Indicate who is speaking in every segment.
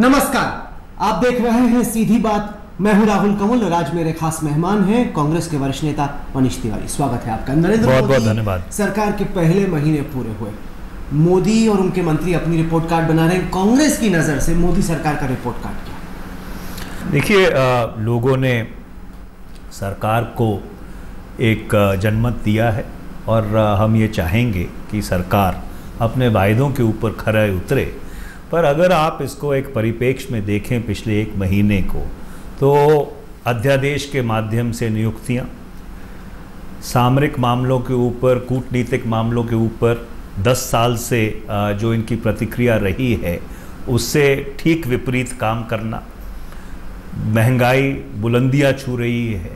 Speaker 1: नमस्कार, आप देख रहे हैं सीधी बात। मैं हूं राहुल कंवल और आज मेरे खास मेहमान हैं कांग्रेस के वरिष्ठ नेता मनीष तिवारी। स्वागत है आपका। नरेंद्र मोदी धन्यवाद। सरकार के पहले महीने पूरे हुए, मोदी और उनके मंत्री अपनी रिपोर्ट कार्ड बना रहे हैं। कांग्रेस की नज़र से मोदी सरकार का रिपोर्ट कार्ड क्या?
Speaker 2: देखिए, लोगों ने सरकार को एक जनमत दिया है और हम ये चाहेंगे कि सरकार अपने वायदों के ऊपर खरे उतरे। पर अगर आप इसको एक परिप्रेक्ष्य में देखें पिछले एक महीने को, तो अध्यादेश के माध्यम से नियुक्तियां, सामरिक मामलों के ऊपर, कूटनीतिक मामलों के ऊपर 10 साल से जो इनकी प्रतिक्रिया रही है उससे ठीक विपरीत काम करना, महंगाई बुलंदियां छू रही है,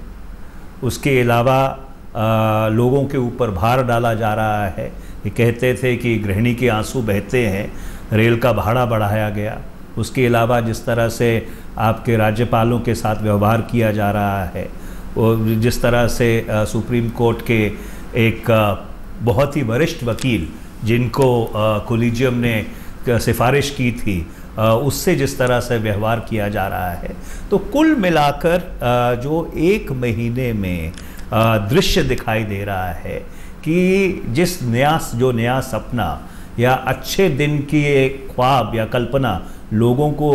Speaker 2: उसके अलावा लोगों के ऊपर भार डाला जा रहा है। ये कहते थे कि गृहिणी के आंसू बहते हैं, रेल का भाड़ा बढ़ाया गया। उसके अलावा जिस तरह से आपके राज्यपालों के साथ व्यवहार किया जा रहा है, और जिस तरह से सुप्रीम कोर्ट के एक बहुत ही वरिष्ठ वकील जिनको कोलिजियम ने सिफारिश की थी, उससे जिस तरह से व्यवहार किया जा रहा है, तो कुल मिलाकर जो एक महीने में दृश्य दिखाई दे रहा है कि जो नया सपना या अच्छे दिन की एक ख्वाब या कल्पना लोगों को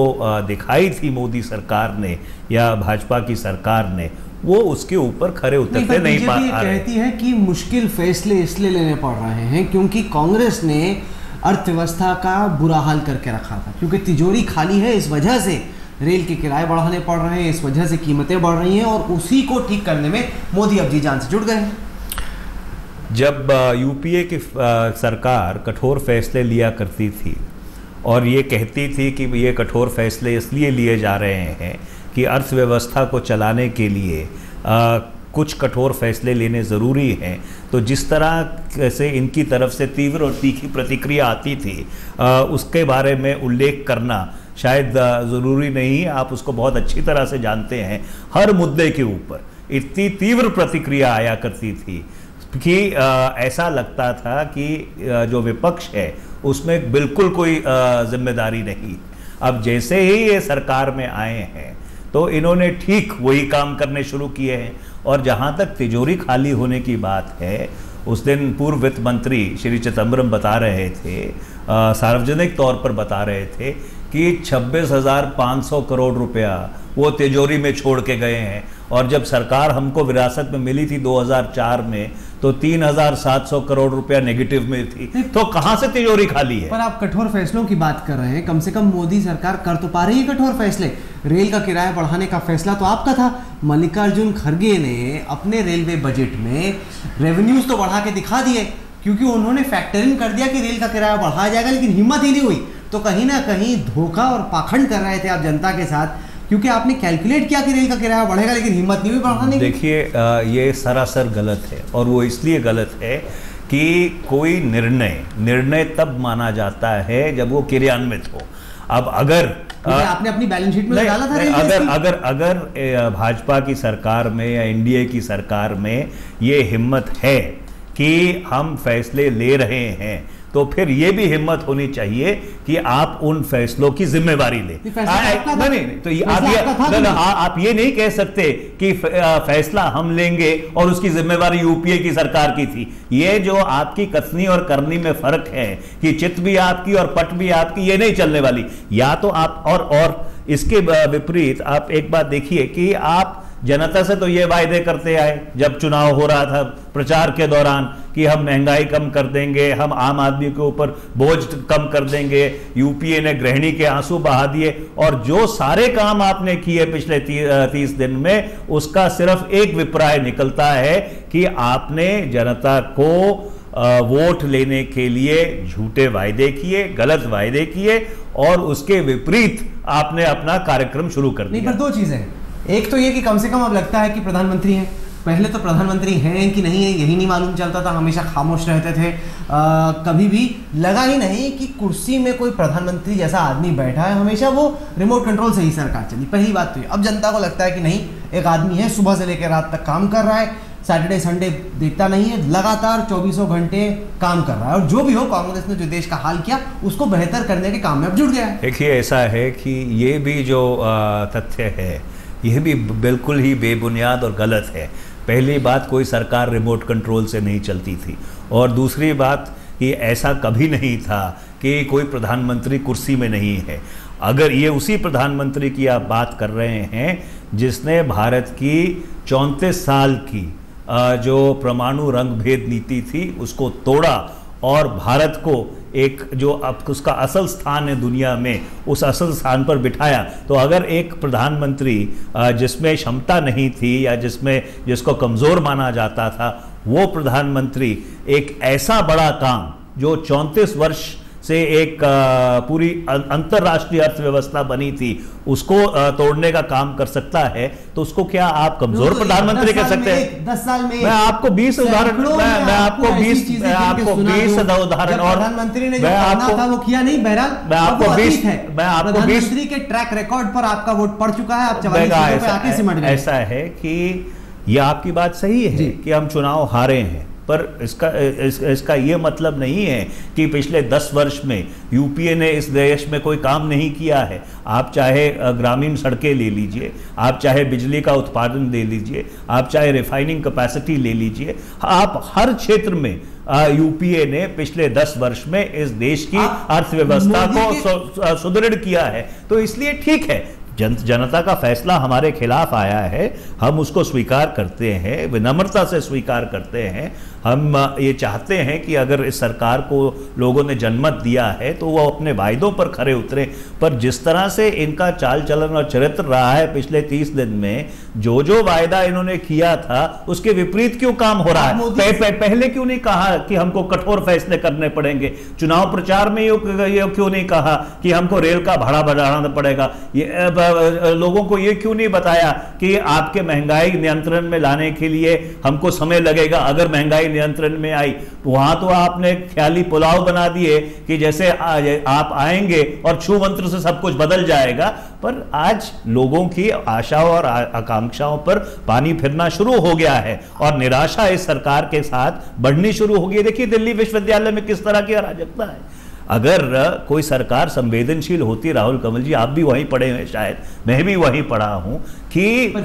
Speaker 2: दिखाई थी मोदी सरकार ने या भाजपा की सरकार ने, वो उसके ऊपर खरे उतरते नहीं पा रहे।
Speaker 1: कहती है कि मुश्किल फैसले इसलिए लेने पड़ रहे हैं क्योंकि कांग्रेस ने अर्थव्यवस्था का बुरा हाल करके रखा था, क्योंकि तिजोरी खाली है, इस वजह से रेल के किराए बढ़ाने पड़ रहे हैं, इस वजह से कीमतें बढ़ रही हैं और उसी को ठीक करने में मोदी अब जी जान से जुट गए हैं।
Speaker 2: जब यूपीए की सरकार कठोर फैसले लिया करती थी और ये कहती थी कि ये कठोर फैसले इसलिए लिए जा रहे हैं कि अर्थव्यवस्था को चलाने के लिए कुछ कठोर फैसले लेने ज़रूरी हैं, तो जिस तरह से इनकी तरफ से तीव्र और तीखी प्रतिक्रिया आती थी उसके बारे में उल्लेख करना शायद ज़रूरी नहीं। आप उसको बहुत अच्छी तरह से जानते हैं। हर मुद्दे के ऊपर इतनी तीव्र प्रतिक्रिया आया करती थी कि ऐसा लगता था कि जो विपक्ष है उसमें बिल्कुल कोई जिम्मेदारी नहीं। अब जैसे ही ये सरकार में आए हैं तो इन्होंने ठीक वही काम करने शुरू किए हैं। और जहाँ तक तिजोरी खाली होने की बात है, उस दिन पूर्व वित्त मंत्री श्री चिदम्बरम बता रहे थे, सार्वजनिक तौर पर बता रहे थे कि 26,500 करोड़ रुपया वो तिजोरी में छोड़ के गए हैं। और जब सरकार हमको विरासत में मिली थी 2004 में, तो 3,700 करोड़ रुपया नेगेटिव में थी। तो कहां से तिजोरी खाली है?
Speaker 1: पर आप कठोर फैसलों की बात कर रहे हैं, कम से कम मोदी सरकार कर तो पा रही है कठोर फैसले। रेल का किराया बढ़ाने का फैसला तो आपका था। मल्लिकार्जुन खड़गे ने अपने रेलवे बजट में रेवेन्यूज तो बढ़ा के दिखा दिए, क्योंकि उन्होंने फैक्टरिंग कर दिया कि रेल का किराया बढ़ाया जाएगा, लेकिन हिम्मत ही नहीं हुई। तो कहीं ना कहीं धोखा और पाखंड कर रहे थे आप जनता के साथ, क्योंकि आपने कैलकुलेट किया कि रेल का किराया बढ़ेगा, लेकिन हिम्मत नहीं हुई बढ़ाने की।
Speaker 2: देखिए, ये सरासर गलत है और वो इसलिए गलत है कि कोई निर्णय तब माना जाता है जब वो क्रियान्वित हो। अब अगर
Speaker 1: आपने अपनी बैलेंस शीट में डाला था,
Speaker 2: अगर भाजपा की सरकार में या एनडीए की सरकार में ये हिम्मत है कि हम फैसले ले रहे हैं, तो फिर ये भी हिम्मत होनी चाहिए कि आप उन फैसलों की जिम्मेवारी लें। नहीं, तो आप ये नहीं कह सकते कि फैसला हम लेंगे और उसकी जिम्मेवारी यूपीए की सरकार की थी। ये जो आपकी कथनी और करनी में फर्क है कि चित भी आपकी और पट भी आपकी, ये नहीं चलने वाली। या तो आप और इसके विपरीत आप एक बात देखिए कि आप जनता से तो ये वायदे करते आए, जब चुनाव हो रहा था प्रचार के दौरान, कि हम महंगाई कम कर देंगे, हम आम आदमी के ऊपर बोझ कम कर देंगे। यूपीए ने गृहिणी के आंसू बहा दिए और जो सारे काम आपने किए पिछले 30 दिन में, उसका सिर्फ एक विपर्याय निकलता है कि आपने जनता को वोट लेने के लिए झूठे वायदे किए, गलत वायदे किए और उसके विपरीत आपने अपना कार्यक्रम शुरू कर दिया।
Speaker 1: पर दो चीजें, एक तो ये कि कम से कम अब लगता है कि प्रधानमंत्री हैं। पहले तो प्रधानमंत्री हैं कि नहीं है यही नहीं मालूम चलता था, हमेशा खामोश रहते थे। कभी भी लगा ही नहीं कि कुर्सी में कोई प्रधानमंत्री जैसा आदमी बैठा है, हमेशा वो रिमोट कंट्रोल से ही सरकार चली। पहली बात तो ये। अब जनता को लगता है कि नहीं, एक आदमी है, सुबह से लेकर रात तक काम कर रहा है, सैटरडे संडे देखता नहीं है, लगातार 24 घंटे काम कर रहा है। और जो भी हो, कांग्रेस ने जो देश का हाल किया उसको बेहतर करने के काम में अब जुट गया है।
Speaker 2: देखिए, ऐसा है कि ये भी जो तथ्य है ये भी बिल्कुल ही बेबुनियाद और गलत है। पहली बात, कोई सरकार रिमोट कंट्रोल से नहीं चलती थी, और दूसरी बात कि ऐसा कभी नहीं था कि कोई प्रधानमंत्री कुर्सी में नहीं है। अगर ये उसी प्रधानमंत्री की आप बात कर रहे हैं जिसने भारत की 34 साल की जो परमाणु रंग भेद नीति थी उसको तोड़ा और भारत को एक जो अब उसका असल स्थान है दुनिया में, उस असल स्थान पर बिठाया। तो अगर एक प्रधानमंत्री जिसमें क्षमता नहीं थी या जिसको कमज़ोर माना जाता था, वो प्रधानमंत्री एक ऐसा बड़ा काम जो 34 वर्ष से एक पूरी अंतर्राष्ट्रीय अर्थव्यवस्था बनी थी उसको तोड़ने का काम कर सकता है, तो उसको क्या आप कमजोर प्रधानमंत्री कह सकते हैं?
Speaker 1: 10 साल में
Speaker 2: मैं आपको 20 उदाहरण मैं आपको 20 उदाहरण और
Speaker 1: प्रधानमंत्री ने जो करना था वो किया नहीं। बहरहाल
Speaker 2: मैं आपको 20
Speaker 1: प्रधानमंत्री के ट्रैक रिकॉर्ड पर आपका वोट पड़ चुका है, आप 44 पे आके सिमट गए।
Speaker 2: ऐसा है कि यह आपकी बात सही है कि हम चुनाव हारे हैं, पर इसका ये मतलब नहीं है कि पिछले 10 वर्ष में यूपीए ने इस देश में कोई काम नहीं किया है। आप चाहे ग्रामीण सड़कें ले लीजिए, आप चाहे बिजली का उत्पादन ले लीजिए, आप चाहे रिफाइनिंग कैपेसिटी ले लीजिए, आप हर क्षेत्र में यूपीए ने पिछले 10 वर्ष में इस देश की अर्थव्यवस्था को सुदृढ़ किया है। तो इसलिए ठीक है, जनता का फैसला हमारे खिलाफ आया है, हम उसको स्वीकार करते हैं, विनम्रता से स्वीकार करते हैं। हम ये चाहते हैं कि अगर इस सरकार को लोगों ने जनमत दिया है तो वो अपने वायदों पर खरे उतरे। पर जिस तरह से इनका चाल चलन और चरित्र रहा है पिछले 30 दिन में, जो जो वायदा इन्होंने किया था उसके विपरीत क्यों काम हो रहा है? पहले क्यों नहीं कहा कि हमको कठोर फैसले करने पड़ेंगे? चुनाव प्रचार में ये क्यों नहीं कहा कि हमको रेल का भाड़ा बढ़ाना पड़ेगा? ये लोगों को ये क्यों नहीं बताया कि आपके महंगाई नियंत्रण में लाने के लिए हमको समय लगेगा? अगर महंगाई नियंत्रण में आई, वहां तो आपने ख्याली पुलाव बना दिए कि जैसे आप आएंगे और छू मंत्र से सब कुछ बदल जाएगा। पर आज लोगों की आशाओं और आकांक्षाओं पर पानी फिरना शुरू हो गया है और निराशा इस सरकार के साथ बढ़नी शुरू हो गई। देखिए दिल्ली विश्वविद्यालय में किस तरह की अराजकता है। अगर कोई सरकार संवेदनशील होती, राहुल कमल जी आप भी वहीं पढ़े हैं, शायद मैं भी वहीं पढ़ा हूं कि
Speaker 1: तो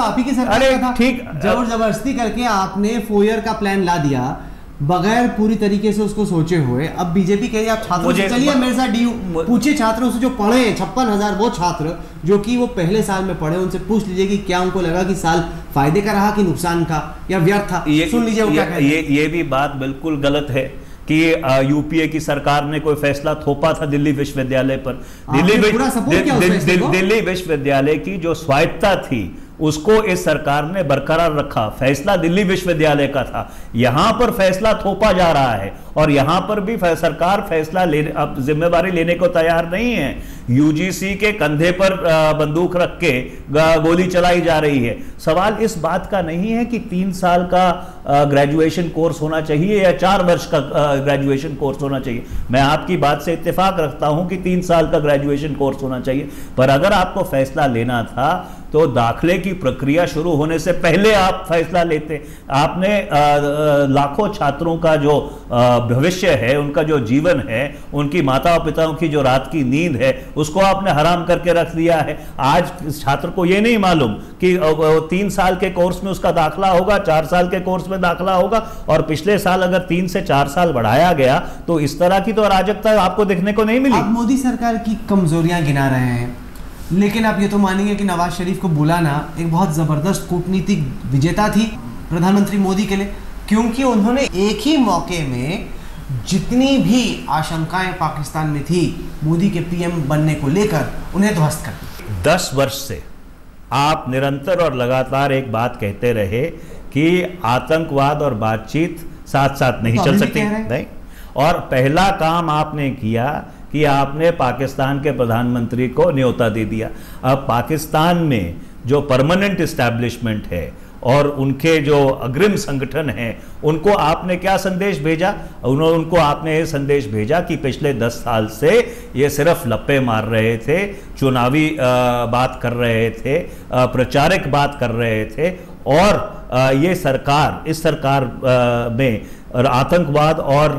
Speaker 1: आप ही की सरकार था। ठीक, जोर जबरदस्ती करके आपने फोयर का प्लान ला दिया बगैर पूरी तरीके से उसको सोचे हुए। अब बीजेपी कह रही है आप छात्रों से चलिए मेरे साथ डीयू पूछिए, छात्रों से जो पढ़े हैं 56,000 वो छात्र जो कि वो पहले साल में पढ़े, उनसे पूछ लीजिए कि क्या उनको लगा कि साल फायदे का रहा कि नुकसान का या व्यर्थ था। सुन लीजिए वो क्या कहते हैं।
Speaker 2: ये भी बात बिल्कुल गलत है कि यूपीए की सरकार ने कोई फैसला थोपा था दिल्ली विश्वविद्यालय पर। दिल्ली विश्वविद्यालय की जो स्वायत्तता थी उसको इस सरकार ने बरकरार रखा। फैसला दिल्ली विश्वविद्यालय का था, यहां पर फैसला थोपा जा रहा है और यहां पर भी सरकार फैसला लेने, अब जिम्मेदारी लेने को तैयार नहीं है। यूजीसी के कंधे पर बंदूक रख के गोली चलाई जा रही है। सवाल इस बात का नहीं है कि 3 साल का ग्रेजुएशन कोर्स होना चाहिए या 4 वर्ष का ग्रेजुएशन कोर्स होना चाहिए। मैं आपकी बात से इत्तेफाक रखता हूं कि 3 साल का ग्रेजुएशन कोर्स होना चाहिए, पर अगर आपको फैसला लेना था तो दाखिले की प्रक्रिया शुरू होने से पहले आप फैसला लेते। आपने लाखों छात्रों का जो भविष्य है, उनका जो जीवन है, उनकी माता और पिताओं की जो रात की नींद है, उसको आपने हराम करके रख दिया है। आज छात्र को ये नहीं मालूम कि 3 साल के कोर्स में उसका दाखिला होगा, 4 साल के कोर्स में दाखिला होगा, और पिछले साल अगर 3 से 4 साल बढ़ाया गया तो इस तरह की तो अराजकता आपको देखने को नहीं मिली।
Speaker 1: आप मोदी सरकार की कमजोरियां गिना रहे हैं, लेकिन आप ये तो मानेंगे कि नवाज शरीफ को बुलाना एक बहुत जबरदस्त कूटनीतिक विजेता थी प्रधानमंत्री मोदी के लिए, क्योंकि उन्होंने एक ही मौके में जितनी भी आशंकाएं पाकिस्तान में थी मोदी के पीएम बनने को लेकर उन्हें ध्वस्त कर दी।
Speaker 2: 10 वर्ष से आप निरंतर और लगातार एक बात कहते रहे कि आतंकवाद और बातचीत साथ साथ नहीं चल सकती, नहीं। और पहला काम आपने किया कि आपने पाकिस्तान के प्रधानमंत्री को न्योता दे दिया। अब पाकिस्तान में जो परमानेंट इस्टेब्लिशमेंट है और उनके जो अग्रिम संगठन हैं, उनको आपने क्या संदेश भेजा? उनको आपने ये संदेश भेजा कि पिछले 10 साल से ये सिर्फ लप्पे मार रहे थे, चुनावी बात कर रहे थे, प्रचारक बात कर रहे थे, और ये सरकार, इस सरकार में और आतंकवाद और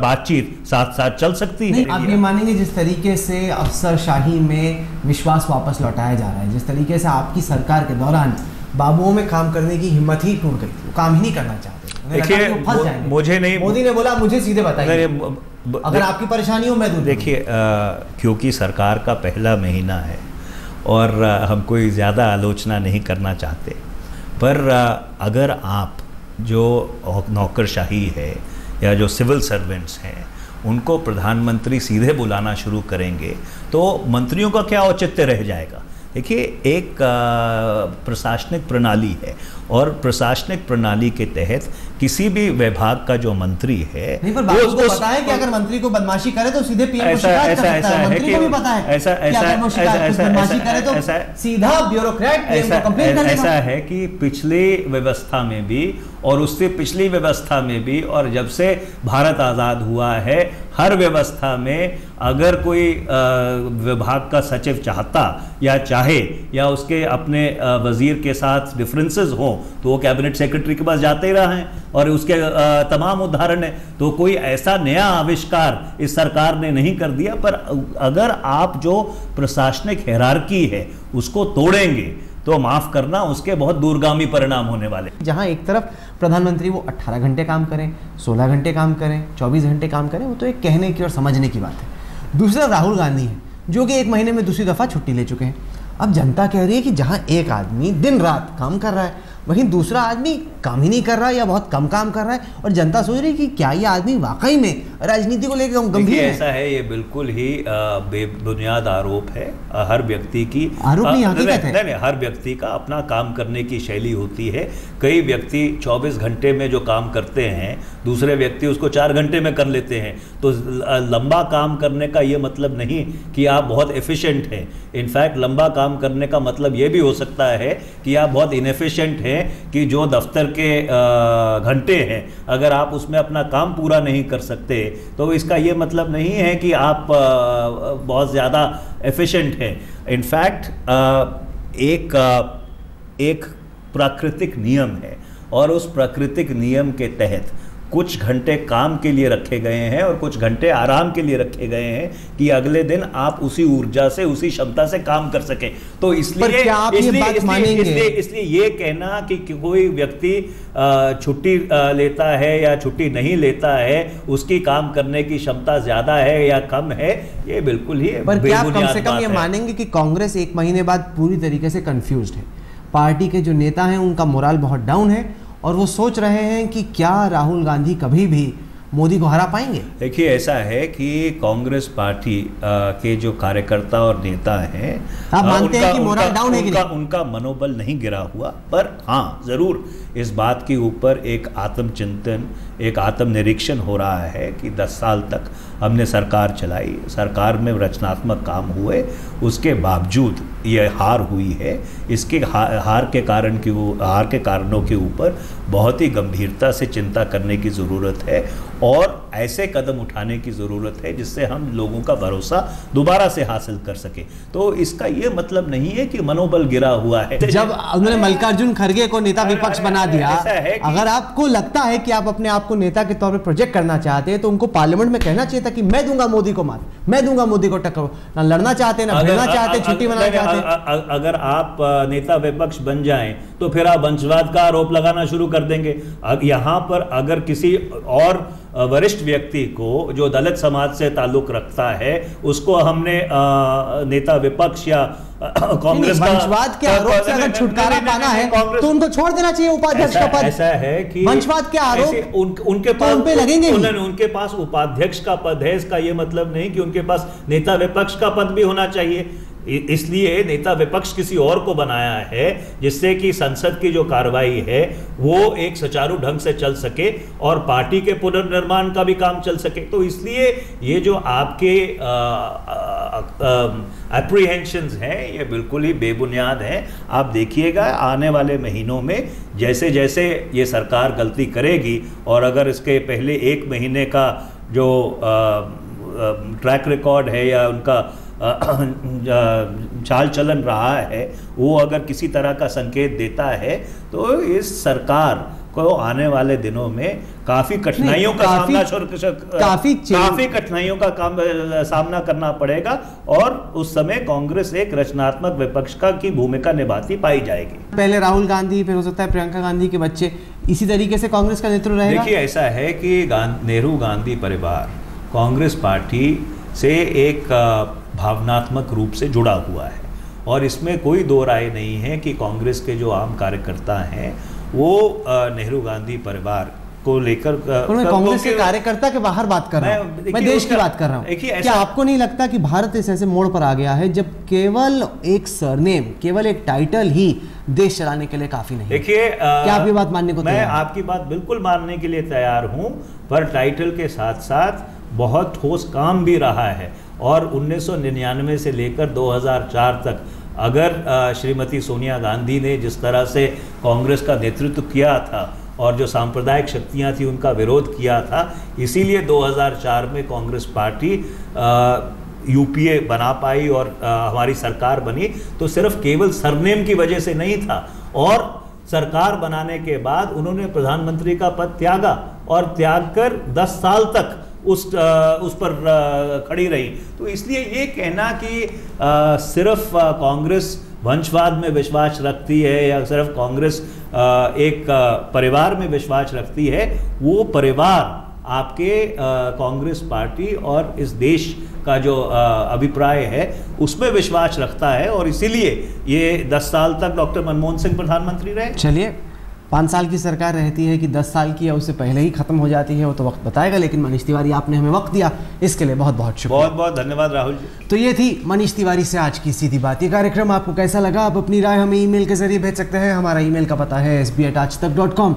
Speaker 2: बातचीत साथ साथ चल सकती है।
Speaker 1: आप ये मानेंगे जिस तरीके से अफसरशाही में विश्वास वापस लौटाया जा रहा है, जिस तरीके से आपकी सरकार के दौरान बाबुओं में काम करने की हिम्मत ही टूट गई, वो काम ही नहीं करना चाहते।
Speaker 2: देखिए मुझे नहीं,
Speaker 1: मोदी ने बोला मुझे सीधे बताइए अगर आपकी परेशानी हो मैं दूं।
Speaker 2: देखिए क्योंकि सरकार का पहला महीना है और हम कोई ज़्यादा आलोचना नहीं करना चाहते, पर अगर आप जो नौकरशाही है या जो सिविल सर्वेंट्स हैं उनको प्रधानमंत्री सीधे बुलाना शुरू करेंगे तो मंत्रियों का क्या औचित्य रह जाएगा। देखिए एक प्रशासनिक प्रणाली है और प्रशासनिक प्रणाली के तहत किसी भी विभाग का जो मंत्री है
Speaker 1: नहीं, पर बाबू को पता है कि अगर मंत्री को बदमाशी करे तो सीधे पीएम को शिकायत कर सकता है। मंत्री को भी पता है कि अगर वो बदमाशी करे तो सीधा ब्यूरोक्रेट पीएम को कंप्लेंट करेगा।
Speaker 2: ऐसा है कि पिछली व्यवस्था में भी और उससे पिछली व्यवस्था में भी और जब से भारत आज़ाद हुआ है हर व्यवस्था में अगर कोई विभाग का सचिव चाहता या चाहे या उसके अपने वजीर के साथ डिफरेंसेस हो तो वो कैबिनेट सेक्रेटरी के पास जाते ही रहे हैं और उसके तमाम उदाहरण है। तो कोई ऐसा नया आविष्कार इस सरकार ने नहीं कर दिया, पर अगर आप जो प्रशासनिक हायरार्की है उसको तोड़ेंगे तो माफ करना उसके बहुत दूरगामी परिणाम होने वाले।
Speaker 1: जहां एक तरफ प्रधानमंत्री वो 18 घंटे काम करें, 16 घंटे काम करें, 24 घंटे काम करें, वो तो एक कहने की और समझने की बात है। दूसरा राहुल गांधी है जो कि एक महीने में दूसरी दफ़ा छुट्टी ले चुके हैं। अब जनता कह रही है कि जहां एक आदमी दिन रात काम कर रहा है वहीं दूसरा आदमी काम ही नहीं कर रहा है या बहुत कम काम कर रहा है, और जनता सोच रही है कि क्या ये आदमी वाकई में राजनीति को लेकर गंभीर है।
Speaker 2: ऐसा है, ये बिल्कुल ही बेबुनियाद आरोप है। हर व्यक्ति की
Speaker 1: आरोप नहीं, हकीकत है।
Speaker 2: नहीं, हर व्यक्ति का अपना काम करने की शैली होती है। कई व्यक्ति 24 घंटे में जो काम करते हैं दूसरे व्यक्ति उसको 4 घंटे में कर लेते हैं। तो लंबा काम करने का ये मतलब नहीं कि आप बहुत एफिशिएंट हैं। इनफैक्ट लंबा काम करने का मतलब ये भी हो सकता है कि आप बहुत इनएफिशिएंट हैं, कि जो दफ्तर के घंटे हैं अगर आप उसमें अपना काम पूरा नहीं कर सकते तो इसका ये मतलब नहीं है कि आप बहुत ज़्यादा एफिशिएंट हैं। इनफैक्ट एक प्राकृतिक नियम है और उस प्राकृतिक नियम के तहत कुछ घंटे काम के लिए रखे गए हैं और कुछ घंटे आराम के लिए रखे गए हैं कि अगले दिन आप उसी ऊर्जा से उसी क्षमता से काम कर सकें। तो इसलिए ये कहना कि कोई व्यक्ति छुट्टी लेता है या छुट्टी नहीं लेता है उसकी काम करने की क्षमता ज्यादा है या कम है, ये बिल्कुल ही
Speaker 1: पर क्या आप कम से कम ये मानेंगे कि कांग्रेस एक महीने बाद पूरी तरीके से कंफ्यूज्ड है। पार्टी के जो नेता हैं उनका मोराल बहुत डाउन है और वो सोच रहे हैं कि क्या राहुल गांधी कभी भी मोदी को हरा पाएंगे।
Speaker 2: देखिए ऐसा है कि कांग्रेस पार्टी के जो कार्यकर्ता और नेता हैं
Speaker 1: आप मानते हैं कि मोरल डाउन है कि नहीं?
Speaker 2: उनका मनोबल नहीं गिरा हुआ, पर हाँ जरूर इस बात के ऊपर एक आत्मचिंतन, एक आत्मनिरीक्षण हो रहा है कि 10 साल तक हमने सरकार चलाई, सरकार में रचनात्मक काम हुए, उसके बावजूद ये हार हुई है। इसके हार के कारणों के ऊपर बहुत ही गंभीरता से चिंता करने की ज़रूरत है और ऐसे कदम उठाने की ज़रूरत है जिससे हम लोगों का भरोसा दोबारा से हासिल कर सके। तो इसका ये मतलब नहीं है कि मनोबल गिरा हुआ है।
Speaker 1: जब उन्होंने मल्लिकार्जुन खड़गे को नेता विपक्ष बना दिया, अगर आपको लगता है कि आप अपने आप को नेता के तौर पर प्रोजेक्ट करना चाहते हैं तो उनको पार्लियामेंट में कहना चाहिए था कि मैं दूंगा मोदी को मार, मैं दूंगा मोदी को टक्कर। ना लड़ना चाहते, ना भिड़ना चाहते, छुट्टी मनाना चाहते।
Speaker 2: अगर आप नेता विपक्ष बन जाएं तो फिर आप वंशवाद का आरोप लगाना शुरू कर देंगे। यहाँ पर अगर किसी और वरिष्ठ व्यक्ति को जो दलित समाज से ताल्लुक रखता है उसको हमने नेता विपक्ष या कांग्रेस का
Speaker 1: वंशवाद के आरोप से अगर छुटकारा पाना है तो उनको छोड़ देना चाहिए उपाध्यक्ष का पद।
Speaker 2: ऐसा है कि
Speaker 1: वंशवाद के आरोप
Speaker 2: उनके पास
Speaker 1: पे लगेंगे,
Speaker 2: उनके पास उपाध्यक्ष का पद है, इसका यह मतलब नहीं कि उनके पास नेता विपक्ष का पद भी होना चाहिए। इसलिए नेता विपक्ष किसी और को बनाया है जिससे कि संसद की जो कार्रवाई है वो एक सुचारू ढंग से चल सके और पार्टी के पुनर्निर्माण का भी काम चल सके। तो इसलिए ये जो आपके एप्रीहेंशंस हैं ये बिल्कुल ही बेबुनियाद हैं। आप देखिएगा आने वाले महीनों में जैसे जैसे ये सरकार गलती करेगी और अगर इसके पहले 1 महीने का जो ट्रैक रिकॉर्ड है या उनका चाल चलन रहा है वो अगर किसी तरह का संकेत देता है तो इस सरकार को आने वाले दिनों में काफी कठिनाइयों का सामना करना पड़ेगा और उस समय कांग्रेस एक रचनात्मक विपक्ष की भूमिका निभाती पाई जाएगी।
Speaker 1: पहले राहुल गांधी, फिर हो सकता है प्रियंका गांधी के बच्चे, इसी तरीके से कांग्रेस का नेतृत्व रहेगा।
Speaker 2: देखिए, ऐसा है कि नेहरू गांधी परिवार कांग्रेस पार्टी से एक भावनात्मक रूप से जुड़ा हुआ है और इसमें कोई दो राय नहीं है कि कांग्रेस के जो आम कार्यकर्ता हैं वो नेहरू गांधी परिवार को लेकर
Speaker 1: कांग्रेस के कार्यकर्ता के बाहर बात कर रहा हूं, मैं देश की बात कर रहा हूं। क्या आपको नहीं लगता कि भारत इस ऐसे मोड़ पर आ गया है जब केवल एक सरनेम, केवल एक टाइटल ही देश चलाने के लिए काफी नहीं?
Speaker 2: देखिए,
Speaker 1: क्या आप ये बात मानने को तैयार हैं?
Speaker 2: मैं आपकी बात बिल्कुल मानने के लिए तैयार हूं, पर टाइटल के साथ साथ बहुत ठोस काम भी रहा है और 1999 से लेकर 2004 तक अगर श्रीमती सोनिया गांधी ने जिस तरह से कांग्रेस का नेतृत्व किया था और जो सांप्रदायिक शक्तियां थी उनका विरोध किया था, इसीलिए 2004 में कांग्रेस पार्टी यूपीए बना पाई और हमारी सरकार बनी, तो सिर्फ केवल सरनेम की वजह से नहीं था। और सरकार बनाने के बाद उन्होंने प्रधानमंत्री का पद त्यागा और त्याग कर 10 साल तक उस पर खड़ी रही। तो इसलिए ये कहना कि सिर्फ कांग्रेस वंशवाद में विश्वास रखती है या सिर्फ कांग्रेस एक परिवार में विश्वास रखती है, वो परिवार आपके कांग्रेस पार्टी और इस देश का जो अभिप्राय है उसमें विश्वास रखता है और इसीलिए ये 10 साल तक डॉक्टर मनमोहन सिंह प्रधानमंत्री रहे।
Speaker 1: चलिए, 5 साल की सरकार रहती है कि 10 साल की या उससे पहले ही खत्म हो जाती है, वो तो वक्त बताएगा। लेकिन मनीष तिवारी, आपने हमें वक्त दिया, इसके लिए बहुत बहुत शुक्रिया।
Speaker 2: बहुत बहुत धन्यवाद राहुल जी।
Speaker 1: तो ये थी मनीष तिवारी से आज की सीधी बात। ये कार्यक्रम आपको कैसा लगा? आप अपनी राय हमें ईमेल के जरिए भेज सकते हैं। हमारा ईमेल का पता है sb@aajtak.com।